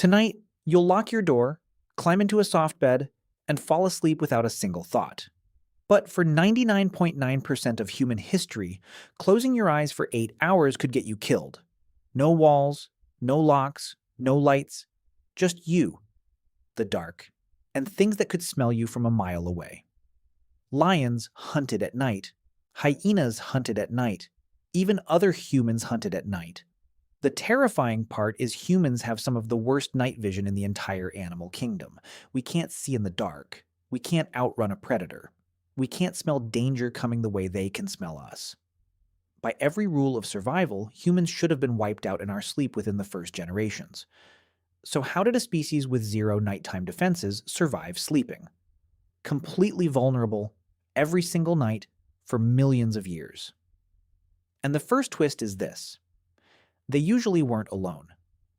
Tonight, you'll lock your door, climb into a soft bed, and fall asleep without a single thought. But for 99.9% of human history, closing your eyes for 8 hours could get you killed. No walls, no locks, no lights, just you, the dark, and things that could smell you from a mile away. Lions hunted at night. Hyenas hunted at night. Even other humans hunted at night. The terrifying part is humans have some of the worst night vision in the entire animal kingdom. We can't see in the dark. We can't outrun a predator. We can't smell danger coming the way they can smell us. By every rule of survival, humans should have been wiped out in our sleep within the first generations. So how did a species with zero nighttime defenses survive sleeping? Completely vulnerable, every single night, for millions of years. And the first twist is this. They usually weren't alone.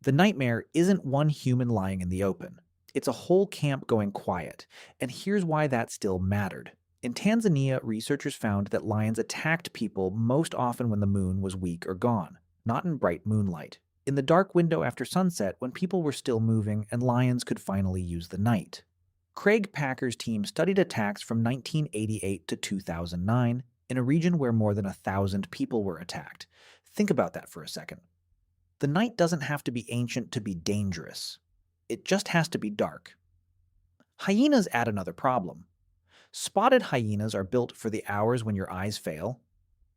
The nightmare isn't one human lying in the open. It's a whole camp going quiet, and here's why that still mattered. In Tanzania, researchers found that lions attacked people most often when the moon was weak or gone, not in bright moonlight. In the dark window after sunset, when people were still moving and lions could finally use the night. Craig Packer's team studied attacks from 1988 to 2009 in a region where more than 1,000 people were attacked. Think about that for a second. The night doesn't have to be ancient to be dangerous. It just has to be dark. Hyenas add another problem. Spotted hyenas are built for the hours when your eyes fail.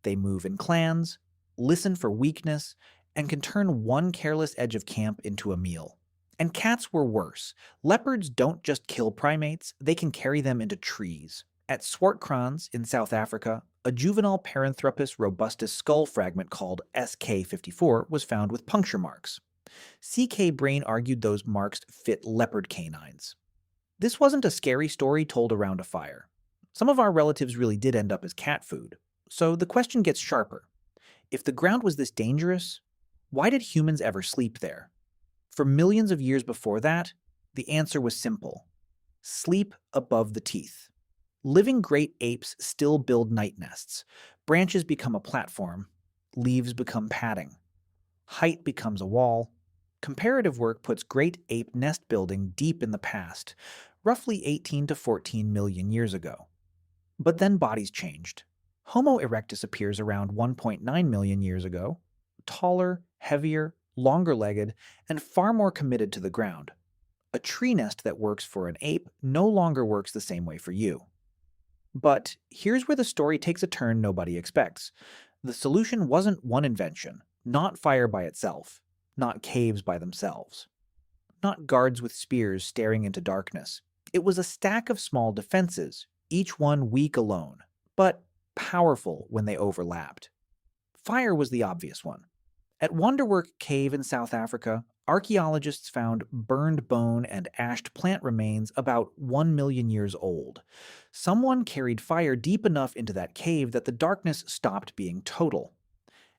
They move in clans, listen for weakness, and can turn one careless edge of camp into a meal. And cats were worse. Leopards don't just kill primates, they can carry them into trees. At Swartkrans in South Africa, a juvenile Paranthropus robustus skull fragment called SK54 was found with puncture marks. CK Brain argued those marks fit leopard canines. This wasn't a scary story told around a fire. Some of our relatives really did end up as cat food. So the question gets sharper. If the ground was this dangerous, why did humans ever sleep there? For millions of years before that, the answer was simple. Sleep above the teeth. Living great apes still build night nests. Branches become a platform. Leaves become padding. Height becomes a wall. Comparative work puts great ape nest building deep in the past, roughly 18 to 14 million years ago. But then bodies changed. Homo erectus appears around 1.9 million years ago, taller, heavier, longer-legged, and far more committed to the ground. A tree nest that works for an ape no longer works the same way for you. But here's where the story takes a turn nobody expects. The solution wasn't one invention, not fire by itself, not caves by themselves, not guards with spears staring into darkness. It was a stack of small defenses, each one weak alone, but powerful when they overlapped. Fire was the obvious one. At Wonderwork Cave in South Africa, archaeologists found burned bone and ashed plant remains about 1 million years old. Someone carried fire deep enough into that cave that the darkness stopped being total.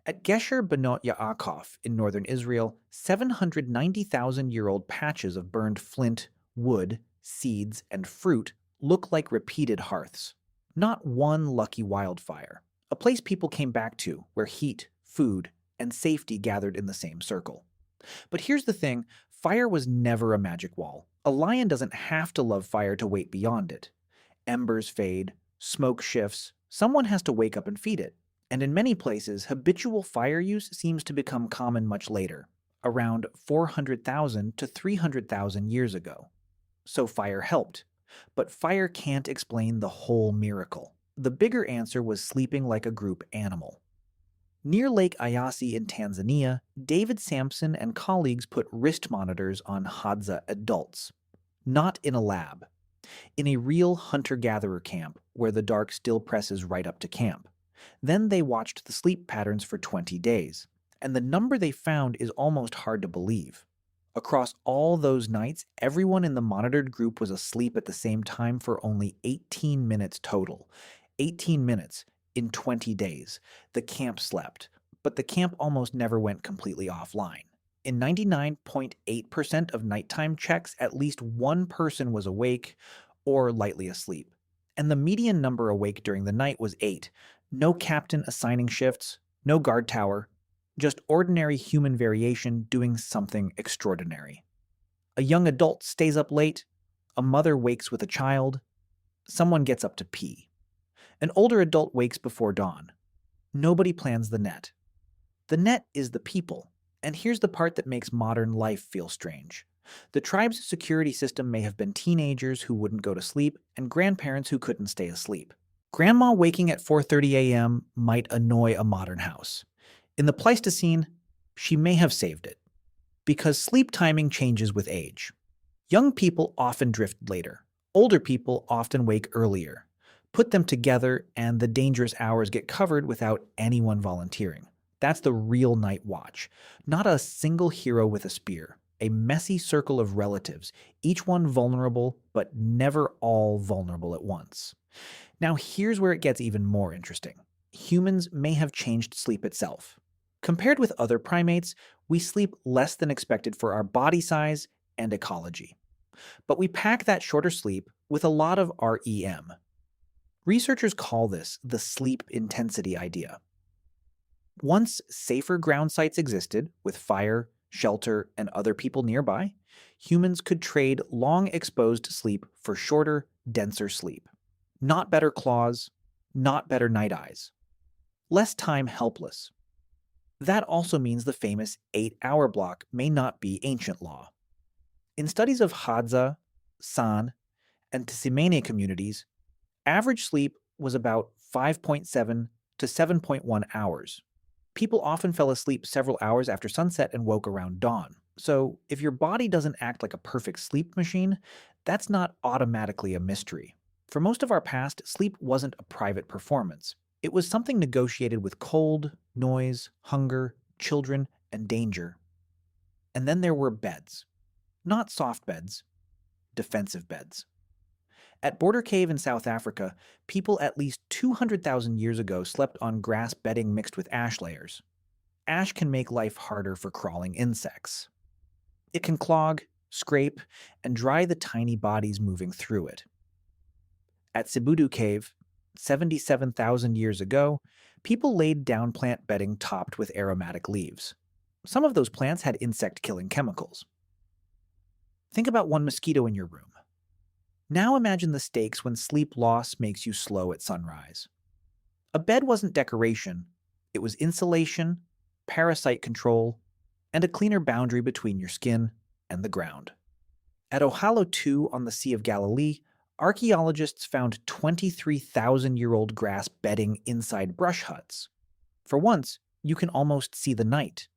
At Gesher Benot Yaakov in northern Israel, 790,000-year-old patches of burned flint, wood, seeds, and fruit look like repeated hearths. Not one lucky wildfire. A place people came back to where heat, food, and safety gathered in the same circle. But here's the thing, fire was never a magic wall. A lion doesn't have to love fire to wait beyond it. Embers fade, smoke shifts, someone has to wake up and feed it. And in many places, habitual fire use seems to become common much later, around 400,000 to 300,000 years ago. So fire helped. But fire can't explain the whole miracle. The bigger answer was sleeping like a group animal. Near Lake Eyasi in Tanzania, David Sampson and colleagues put wrist monitors on Hadza adults. Not in a lab. In a real hunter-gatherer camp where the dark still presses right up to camp. Then they watched the sleep patterns for 20 days. And the number they found is almost hard to believe. Across all those nights, everyone in the monitored group was asleep at the same time for only 18 minutes total. 18 minutes. In 20 days, the camp slept, but the camp almost never went completely offline. In 99.8% of nighttime checks, at least one person was awake or lightly asleep. And the median number awake during the night was 8. No captain assigning shifts, no guard tower, just ordinary human variation doing something extraordinary. A young adult stays up late, a mother wakes with a child, someone gets up to pee. An older adult wakes before dawn. Nobody plans the net. The net is the people. And here's the part that makes modern life feel strange. The tribe's security system may have been teenagers who wouldn't go to sleep and grandparents who couldn't stay asleep. Grandma waking at 4:30 a.m. might annoy a modern house. In the Pleistocene, she may have saved it. Because sleep timing changes with age. Young people often drift later. Older people often wake earlier. Put them together and the dangerous hours get covered without anyone volunteering. That's the real night watch. Not a single hero with a spear. A messy circle of relatives, each one vulnerable, but never all vulnerable at once. Now here's where it gets even more interesting. Humans may have changed sleep itself. Compared with other primates, we sleep less than expected for our body size and ecology. But we pack that shorter sleep with a lot of REM. Researchers call this the sleep intensity idea. Once safer ground sites existed, with fire, shelter, and other people nearby, humans could trade long exposed sleep for shorter, denser sleep. Not better claws, not better night eyes. Less time helpless. That also means the famous 8-hour block may not be ancient law. In studies of Hadza, San, and Tsimane communities, average sleep was about 5.7 to 7.1 hours. People often fell asleep several hours after sunset and woke around dawn. So if your body doesn't act like a perfect sleep machine, that's not automatically a mystery. For most of our past, sleep wasn't a private performance. It was something negotiated with cold, noise, hunger, children, and danger. And then there were beds. Not soft beds, defensive beds. At Border Cave in South Africa, people at least 200,000 years ago slept on grass bedding mixed with ash layers. Ash can make life harder for crawling insects. It can clog, scrape, and dry the tiny bodies moving through it. At Sibudu Cave, 77,000 years ago, people laid down plant bedding topped with aromatic leaves. Some of those plants had insect-killing chemicals. Think about one mosquito in your room. Now imagine the stakes when sleep loss makes you slow at sunrise. A bed wasn't decoration, it was insulation, parasite control, and a cleaner boundary between your skin and the ground. At Ohalo 2 on the Sea of Galilee, archaeologists found 23,000-year-old grass bedding inside brush huts. For once, you can almost see the night.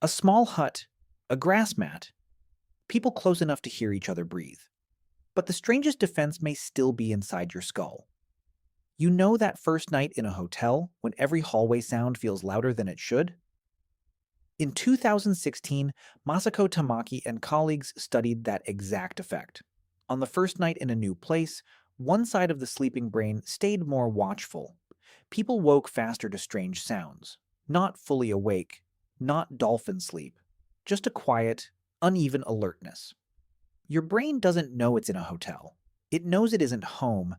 A small hut, a grass mat, people close enough to hear each other breathe. But the strangest defense may still be inside your skull. You know that first night in a hotel when every hallway sound feels louder than it should? In 2016, Masako Tamaki and colleagues studied that exact effect. On the first night in a new place, one side of the sleeping brain stayed more watchful. People woke faster to strange sounds. Not fully awake, not dolphin sleep, just a quiet, uneven alertness. Your brain doesn't know it's in a hotel. It knows it isn't home,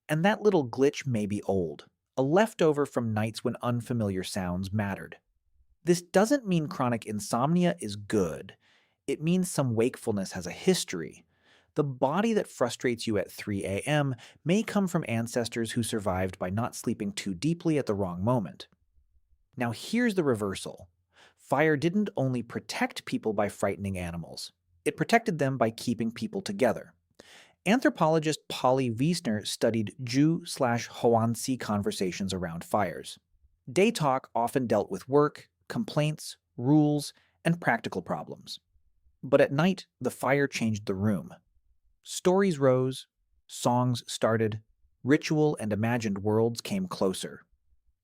and that little glitch may be old, a leftover from nights when unfamiliar sounds mattered. This doesn't mean chronic insomnia is good. It means some wakefulness has a history. The body that frustrates you at 3 a.m. may come from ancestors who survived by not sleeping too deeply at the wrong moment. Now here's the reversal. Fire didn't only protect people by frightening animals. It protected them by keeping people together. Anthropologist Polly Wiesner studied Jew/Hoansi conversations around fires. Day talk often dealt with work, complaints, rules, and practical problems. But at night, the fire changed the room. Stories rose, songs started, ritual and imagined worlds came closer.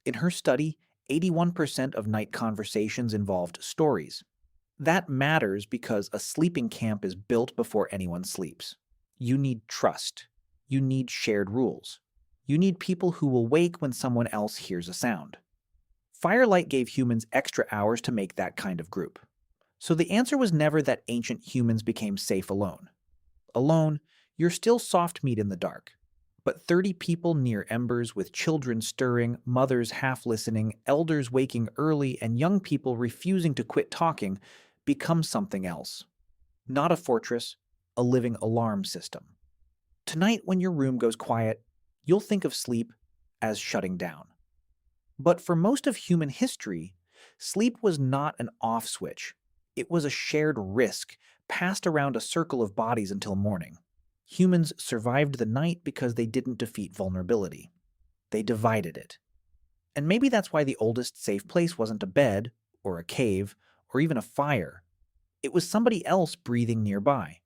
In her study, 81% of night conversations involved stories. That matters because a sleeping camp is built before anyone sleeps. You need trust. You need shared rules. You need people who will wake when someone else hears a sound. Firelight gave humans extra hours to make that kind of group. So the answer was never that ancient humans became safe alone. Alone, you're still soft meat in the dark. But 30 people near embers with children stirring, mothers half listening, elders waking early, and young people refusing to quit talking become something else. not a fortress, a living alarm system. Tonight, when your room goes quiet, you'll think of sleep as shutting down. But for most of human history, sleep was not an off switch. It was a shared risk passed around a circle of bodies until morning. Humans survived the night because they didn't defeat vulnerability. They divided it. And maybe that's why the oldest safe place wasn't a bed, or a cave, or even a fire. It was somebody else breathing nearby.